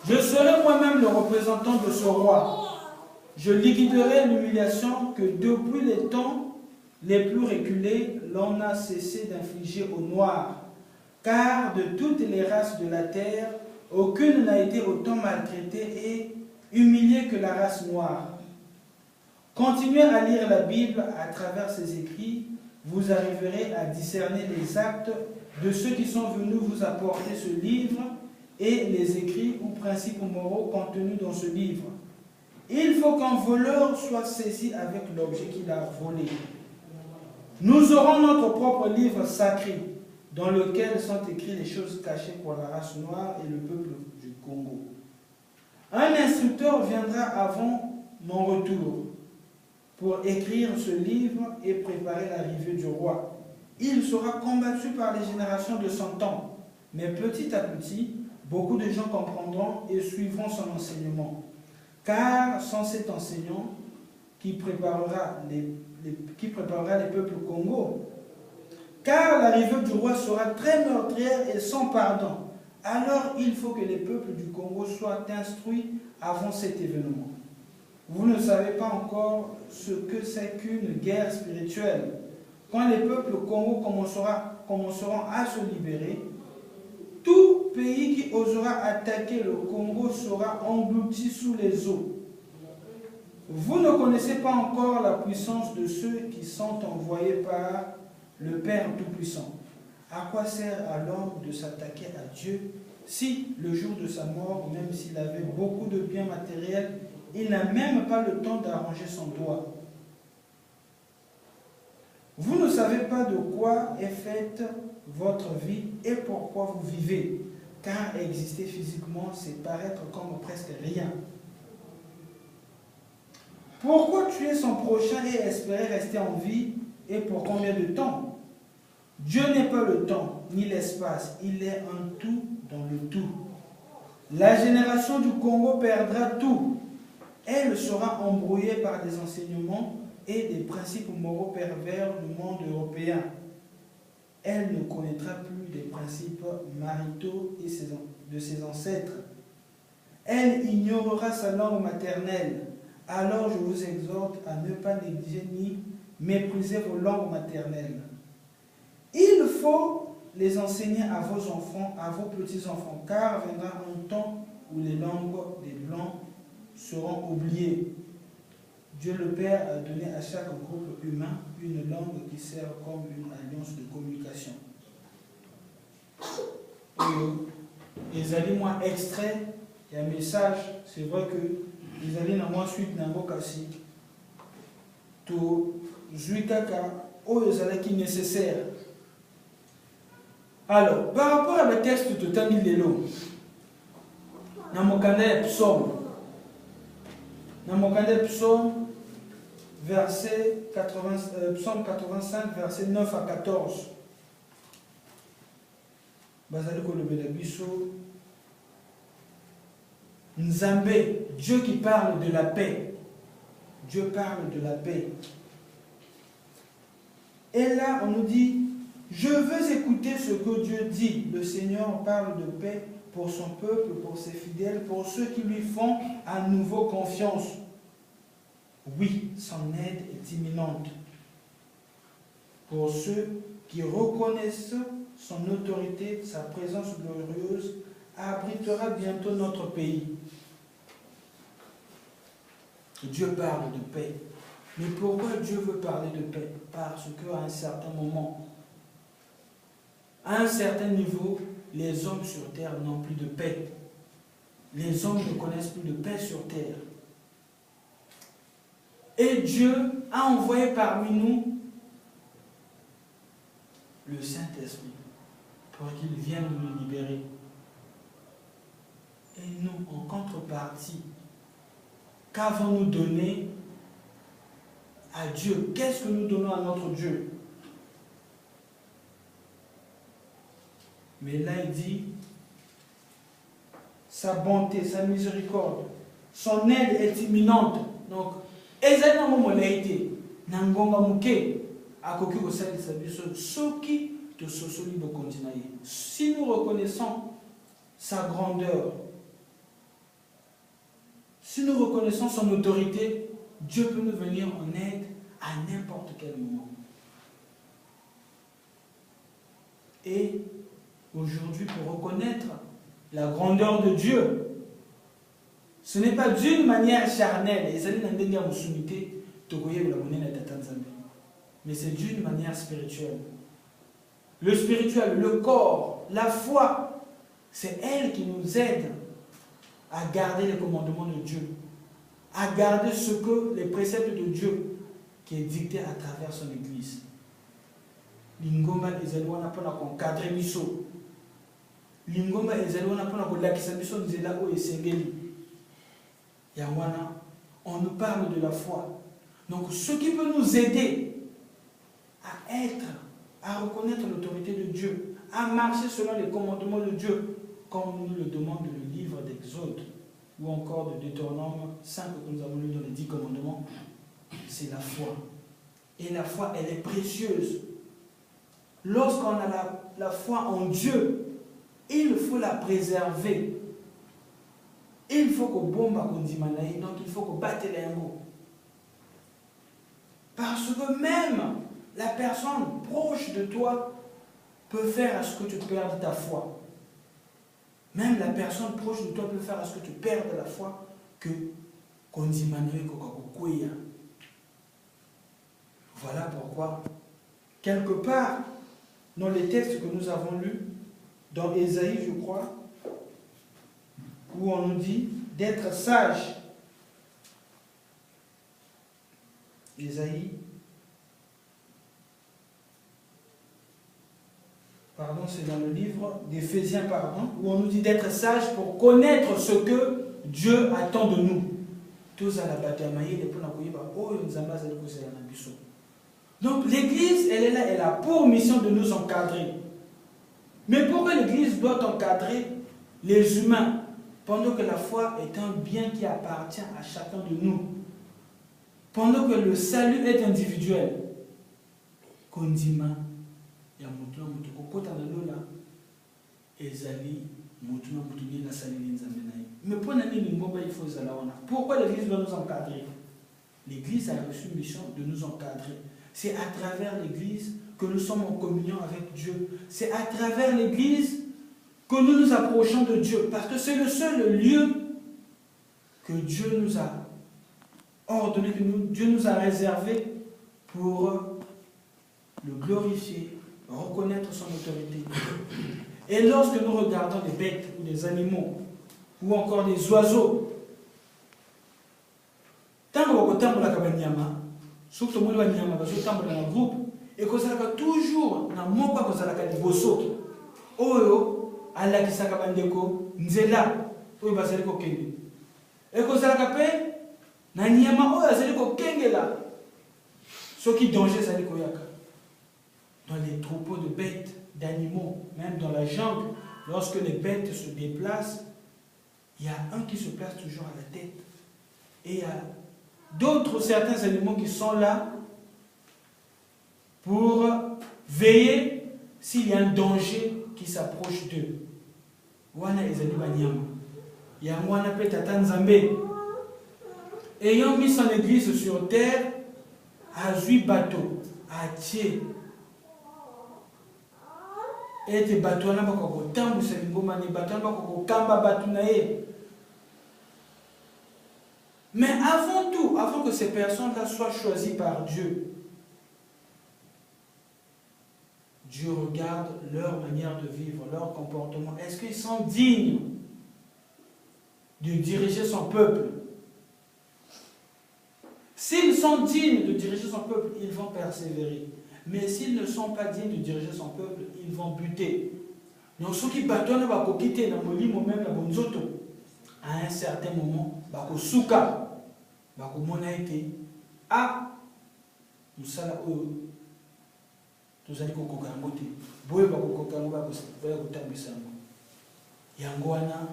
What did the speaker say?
Je serai moi-même le représentant de ce roi. Je liquiderai l'humiliation que depuis les temps les plus reculés, l'on a cessé d'infliger aux Noirs. Car de toutes les races de la terre, aucune n'a été autant maltraitée et humiliée que la race noire. Continuez à lire la Bible à travers ses écrits, vous arriverez à discerner les actes de ceux qui sont venus vous apporter ce livre et les écrits ou principes moraux contenus dans ce livre. Il faut qu'un voleur soit saisi avec l'objet qu'il a volé. Nous aurons notre propre livre sacré, dans lequel sont écrites les choses cachées pour la race noire et le peuple du Congo. Un instructeur viendra avant mon retour pour écrire ce livre et préparer l'arrivée du roi. Il sera combattu par les générations de son temps, mais petit à petit, beaucoup de gens comprendront et suivront son enseignement. Car sans cet enseignant qui préparera les peuples Congo, car l'arrivée du roi sera très meurtrière et sans pardon. Alors il faut que les peuples du Congo soient instruits avant cet événement. Vous ne savez pas encore ce que c'est qu'une guerre spirituelle. Quand les peuples Congo commenceront à se libérer, tout pays qui osera attaquer le Congo sera englouti sous les eaux. Vous ne connaissez pas encore la puissance de ceux qui sont envoyés par le Père Tout-Puissant. À quoi sert à l'homme de s'attaquer à Dieu si, le jour de sa mort, même s'il avait beaucoup de biens matériels, il n'a même pas le temps d'arranger son doigt? Vous ne savez pas de quoi est faite votre vie et pourquoi vous vivez, car exister physiquement, c'est paraître comme presque rien. Pourquoi tuer son prochain et espérer rester en vie, et pour combien de temps? Dieu n'est pas le temps, ni l'espace, il est un tout dans le tout. La génération du Congo perdra tout. Elle sera embrouillée par des enseignements et des principes moraux pervers du monde européen. Elle ne connaîtra plus des principes maritaux et de ses ancêtres. Elle ignorera sa langue maternelle. Alors je vous exhorte à ne pas négliger ni mépriser vos langues maternelles. Il faut les enseigner à vos enfants, à vos petits-enfants, car viendra un temps où les langues des Blancs seront oubliées. Dieu le Père a donné à chaque groupe humain une langue qui sert comme une alliance de communication. Les alliés, moi, extrait, il y a un message, c'est vrai que les alliés, moi, suite, n'ont pas cassé. Tout, Zuikaka, les alliés qui nécessaires. Alors, par rapport à le texte de Tamil Lelo, dans mon canal psaume, verset 80, psaume 85, verset 9 à 14. Bazaliko le Belabiso, Nzambe, Dieu qui parle de la paix. Dieu parle de la paix. Et là, on nous dit, je veux écouter ce que Dieu dit. Le Seigneur parle de paix pour son peuple, pour ses fidèles, pour ceux qui lui font à nouveau confiance. Oui, son aide est imminente. Pour ceux qui reconnaissent son autorité, sa présence glorieuse, abritera bientôt notre pays. Dieu parle de paix. Mais pourquoi Dieu veut parler de paix? Parce qu'à un certain moment, à un certain niveau, les hommes sur terre n'ont plus de paix. Les hommes ne connaissent plus de paix sur terre. Et Dieu a envoyé parmi nous le Saint-Esprit pour qu'il vienne nous libérer. Et nous, en contrepartie, qu'avons-nous donné à Dieu? Qu'est-ce que nous donnons à notre Dieu? Mais là, il dit, sa bonté, sa miséricorde, son aide est imminente. Donc, si nous reconnaissons sa grandeur, Si nous reconnaissons son autorité, Dieu peut nous venir en aide à n'importe quel moment. Et aujourd'hui, pour reconnaître la grandeur de Dieu, ce n'est pas d'une manière charnelle, mais c'est d'une manière spirituelle. Le spirituel, le corps, la foi, c'est elle qui nous aide à garder les commandements de Dieu, à garder ce que les préceptes de Dieu qui est dicté à travers son Église. Lingomba ezalwana pona encadrer biso. Lingomba ezalwana pona kolakisa biso nzela oyo esengeli. Yawana, on nous parle de la foi. Donc ce qui peut nous aider à reconnaître l'autorité de Dieu, à marcher selon les commandements de Dieu, comme nous le demande le livre d'Exode, ou encore de Deutéronome 5 que nous avons lu dans les 10 commandements, c'est la foi. Et la foi, elle est précieuse. Lorsqu'on a la foi en Dieu, il faut la préserver. Il faut qu'on bombe à Kondimanaï, donc il faut qu'on batte les mots. Parce que même la personne proche de toi peut faire à ce que tu perdes ta foi. Même la personne proche de toi peut faire à ce que tu perdes la foi que Kondimanaï Kokakokoya. Voilà pourquoi, quelque part, dans les textes que nous avons lus, dans Ésaïe, je crois, où on nous dit d'être sage. Ésaïe, pardon, c'est dans le livre d'Éphésiens, pardon, où on nous dit d'être sage pour connaître ce que Dieu attend de nous. Donc l'église, elle est là, elle a pour mission de nous encadrer. Mais pourquoi l'église doit encadrer les humains pendant que la foi est un bien qui appartient à chacun de nous? Pendant que le salut est individuel. Kondima, ya mutu na mutu kokota na lola ezali mutu na mutu ni na salili nzambe na ye. Mais pour nani lingomba il faut ezala wana. Pourquoi l'église doit nous encadrer? L'église a reçu une mission de nous encadrer. C'est à travers l'église que nous sommes en communion avec Dieu. C'est à travers l'église que nous nous approchons de Dieu. Parce que c'est le seul lieu que Dieu nous a ordonné, que Dieu nous a réservé pour le glorifier, reconnaître son autorité. Et lorsque nous regardons des bêtes ou des animaux, ou encore des oiseaux, tant que vous avez surtout moi le nyama parce que tant dans le groupe et que ça toujours na moko ko ça la liboso oyo ala kisaka bandeko nzela oyo bazali ko kenge et que ça la pe na nyama oyo azali ko kengela ce qui danger ça ko yaka dans les troupeaux de bêtes, d'animaux, même dans la jungle, lorsque les bêtes se déplacent, il y a un qui se place toujours à la tête et il y a d'autres, certains animaux qui sont là pour veiller s'il y a un danger qui s'approche d'eux. Wana ezali banyama. Ya mwana pe tata Nzambe. Ayant mis son église sur terre, a 8 bateaux, a tié. Et tes bateaux na bako tambusa ngoma ni bateaux bako kamba batu na ye. Mais avant tout, avant que ces personnes-là soient choisies par Dieu, Dieu regarde leur manière de vivre, leur comportement. Est-ce qu'ils sont dignes de diriger son peuple? S'ils sont dignes de diriger son peuple, ils vont persévérer. Mais s'ils ne sont pas dignes de diriger son peuple, ils vont buter. Donc ceux qui battent, ils vont quitter dans le lit, même la bonzoto. À un certain moment, ils vont souka. Bakomona ete a musala oyo tozali kokoka yango te boye bakokoka yango bakotambisa yango yango wana